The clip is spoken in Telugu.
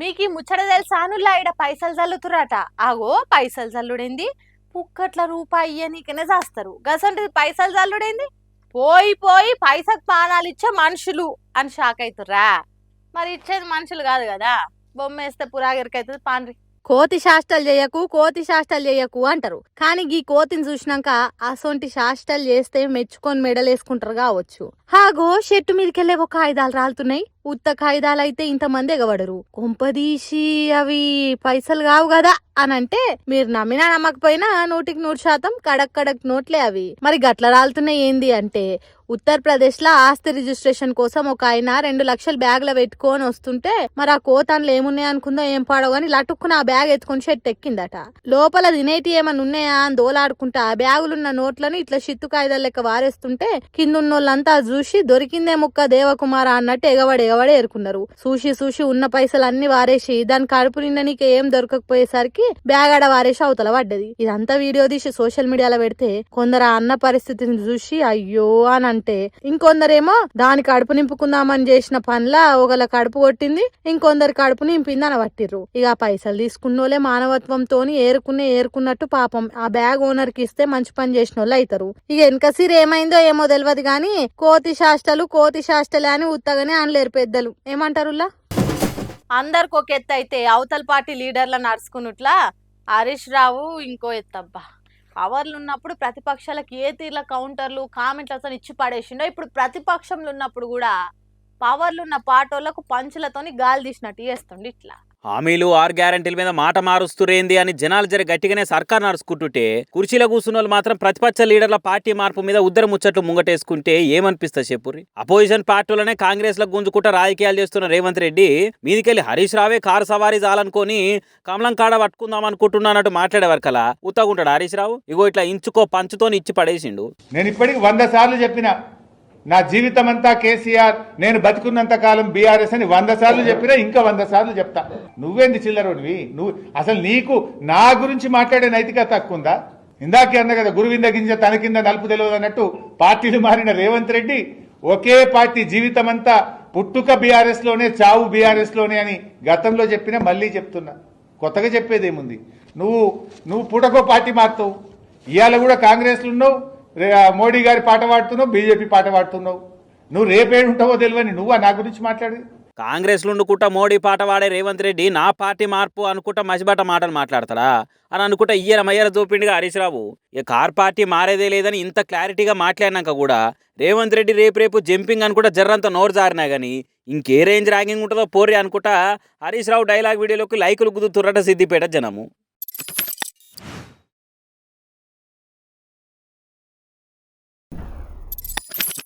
మీకు ఈ ముచ్చట తెలుసానులా ఈడ పైసలు చల్లుతురట. ఆగో పైసలు చల్లుడేంది, పుక్కట్ల రూపాయి ఇయ్యనీకనే చేస్తారు. గసంటిది పైసలు చల్లుడేంది, పోయి పోయి పైసకు పానాలు ఇచ్చే మనుషులు అని షాక్ అవుతుర్రా. మరి ఇచ్చేది మనుషులు కాదు కదా, బొమ్మేస్తే పురాగిరికైతుంది పాన్రి. కోతి శాస్త్రాలు చేయకు, కోతి శాస్త్రాలు చేయకు అంటారు. కానీ ఈ కోతిని చూసినాక అసొంటి శాస్త్రాలు చేస్తే మెచ్చుకొని మెడలేసుకుంటారు కావచ్చు. హాగో చెట్టు మీదకెళ్ళే ఒక కాగితాలు రాలుతున్నాయి. ఉత్త కాగితాలు అయితే ఇంతమంది ఎగబడరు. కొంపదీసి అవి పైసలు కావు కదా అని అంటే మీరు నమ్మినా నమ్మకపోయినా 100% కడక్ కడక్ నోట్లే అవి. మరి గట్ల రాలుతున్నాయి ఏంది అంటే, ఉత్తరప్రదేశ్ లో ఆస్తి రిజిస్ట్రేషన్ కోసం ఒక ఆయన 2 లక్షలు బ్యాగ్ లో పెట్టుకొని వస్తుంటే మరి ఆ కోతాన్లు ఏమున్నాయి అనుకుందో ఏం పాడో గాని లటుక్కున ఆ బ్యాగ్ ఎత్తుకొని చెట్టు ఎక్కిందట. లోపల తినేటి ఏమన్నా ఉన్నాయా అని దోలాడుకుంటా ఆ బ్యాగులున్న నోట్లను ఇట్లా షిత్తు కాగితాలు లెక్క వారేస్తుంటే కిందున్నోళ్ళంతా చూసి దొరికిందే ముక్క దేవకుమార అన్నట్టు ఎగబడి ఏరుకున్నారు. చూసి ఉన్న పైసలు అన్ని వారేసి దాని కడుపు నిండా నీకు ఏం దొరకకపోయేసరికి బ్యాగ్ ఆడ వారేసి అవతల పడ్డది. ఇదంతా వీడియో తీసి సోషల్ మీడియాలో పెడితే కొందరు ఆ అన్న పరిస్థితిని చూసి అయ్యో అని అంటే, ఇంకొందరేమో దాని కడుపు నింపుకుందామని చేసిన పనిలా ఒకళ్ళ కడుపు కొట్టింది, ఇంకొందరు కడుపు నింపింది అని పట్టిర్రు. ఇక పైసలు తీసుకున్నోళ్ళే మానవత్వంతోని ఏరుకున్నట్టు పాపం ఆ బ్యాగ్ ఓనర్ కి ఇస్తే మంచి పని చేసిన వాళ్ళు అవుతారు. ఇక వెనకసిరి ఏమైందో ఏమో తెలియదు గాని కోతి శాస్త్రలే అని ఉత్తగానే అనలేరు పెద్దలు. ఏమంటారులా? అందరికి ఒక ఎత్తు అయితే అవతల పార్టీ లీడర్ల నడుచుకున్నట్లా హరీష్ రావు ఇంకో ఎత్తబ్బా. పవర్లు ఉన్నప్పుడు ప్రతిపక్షాలకు ఏ తీర్ల కౌంటర్లు కామెంట్లతో ఇచ్చి పడేసిండో, ఇప్పుడు ప్రతిపక్షంలో ఉన్నప్పుడు కూడా పవర్లు ఉన్న పాటోళ్లకు పంచులతోని గాలి తీసినట్టు చేస్తుండే. ఇట్లా హామీలు 6 గ్యారంటీల మీద మాట మారుస్తురేంది అని జనాలు జర గట్టిగానే సర్కార్ నడుచుకుంటుంటే, కుర్చీలో కూర్చున్న వాళ్ళు మాత్రం ప్రతిపక్ష లీడర్ల పార్టీ మార్పు మీద ఉద్దర ముచ్చట్లు ముంగటేసుకుంటే ఏమనిపిస్తుంది చెప్పుర్రి? అపోజిషన్ పార్టీలనే కాంగ్రెస్ లో గుంజుకుంటా రాజకీయాలు చేస్తున్న రేవంత్ రెడ్డి మీదికెళ్ళి హరీష్ రావే కారు సవారీ చాలనుకొని కమలం కాడ పట్టుకుందాం అనుకుంటున్నానట్టు మాట్లాడేవారు కలా ఉత్తగుంటాడు హరీష్ రావు. ఇగో ఇట్లా ఇంచుకో పంచుతోని ఇచ్చి పడేసిండు. నేను ఇప్పటికి 100 సార్లు చెప్పిన, నా జీవితం అంతా కేసీఆర్, నేను బతుకున్నంత కాలం బీఆర్ఎస్ అని 100 సార్లు చెప్పినా, ఇంకా 100 సార్లు చెప్తా. నువ్వేంది చిల్లరోడివి? నువ్వు అసలు నీకు నా గురించి మాట్లాడే నైతికత తక్కువ ఉందా? ఇందాకే అన్న కదా, గురువింద గింజ తన కింద నలుపు తెలియదు అన్నట్టు పార్టీలు మారిన రేవంత్ రెడ్డి ఒకే పార్టీ జీవితం అంతా పుట్టుక బీఆర్ఎస్ లోనే, చావు బీఆర్ఎస్ లోనే అని గతంలో చెప్పినా మళ్ళీ చెప్తున్నా. కొత్తగా చెప్పేదేముంది? నువ్వు పుటకో పార్టీ మారుతావు, ఇవాళ కూడా కాంగ్రెస్లో ఉన్నావు, మోడీ గారి పాట పాడుతున్నావు, బీజేపీ పాట పాడుతున్నావు. నువ్వు రేపేడుంటావో తెలియని నువ్వు నా గురించి మాట్లాడు. కాంగ్రెస్ నుండుకుంటా మోడీ పాట వాడే రేవంత్ రెడ్డి నా పార్టీ మార్పు అనుకుంటా మసిబాట మాటలు మాట్లాడతాడా అని అనుకుంటా మయ్యర చూపిండిగా హరీష్ రావు. ఇక కార్ పార్టీ మారేదే లేదని ఇంత క్లారిటీగా మాట్లాడినాక కూడా రేవంత్ రెడ్డి రేపు జంపింగ్ అనుకుంటా జర్రంత నోరు జారినా గానీ ఇంకే రేంజ్ ర్యాగింగ్ ఉంటుందో పోర్రి అనుకుంటా హరీష్ రావు డైలాగ్ వీడియోలోకి లైకులు కుదురుతుర్రట సిద్దిపేట జనము.